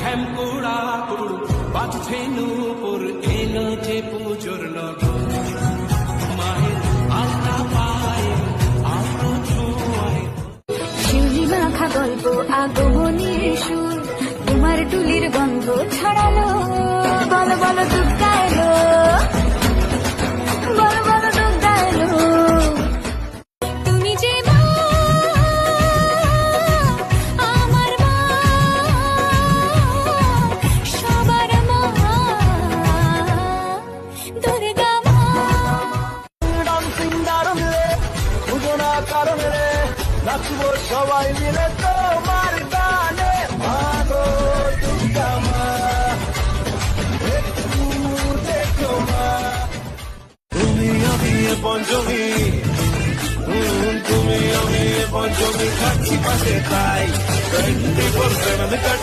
ঢ্যামকুড়া কুড়ু বাজছে নূপুর এলো যে পুজোর লগন মায়ের আলতা পায়ে আলো ছোঁয়ায় শিউলি মাখা গল্প আগমনের সুর তোমার টুলির গন্ধ ছড়ালো বলো বলো দুর্গা এলো বলো বলো দুর্গা এলো তুমি যে মা আমার মা সবার মা দুর্গা মা ডান্সিং দারুণ রে বুঝো না কারণ রে নাচবো সবাই মিলে তোমার গানে মাগো দুর্গা মা একটু দেখো মা তুমি আমি এ পঞ্চমী তুমি আমি এ পঞ্চমী খাচ্ছি পাশে তাই 24/7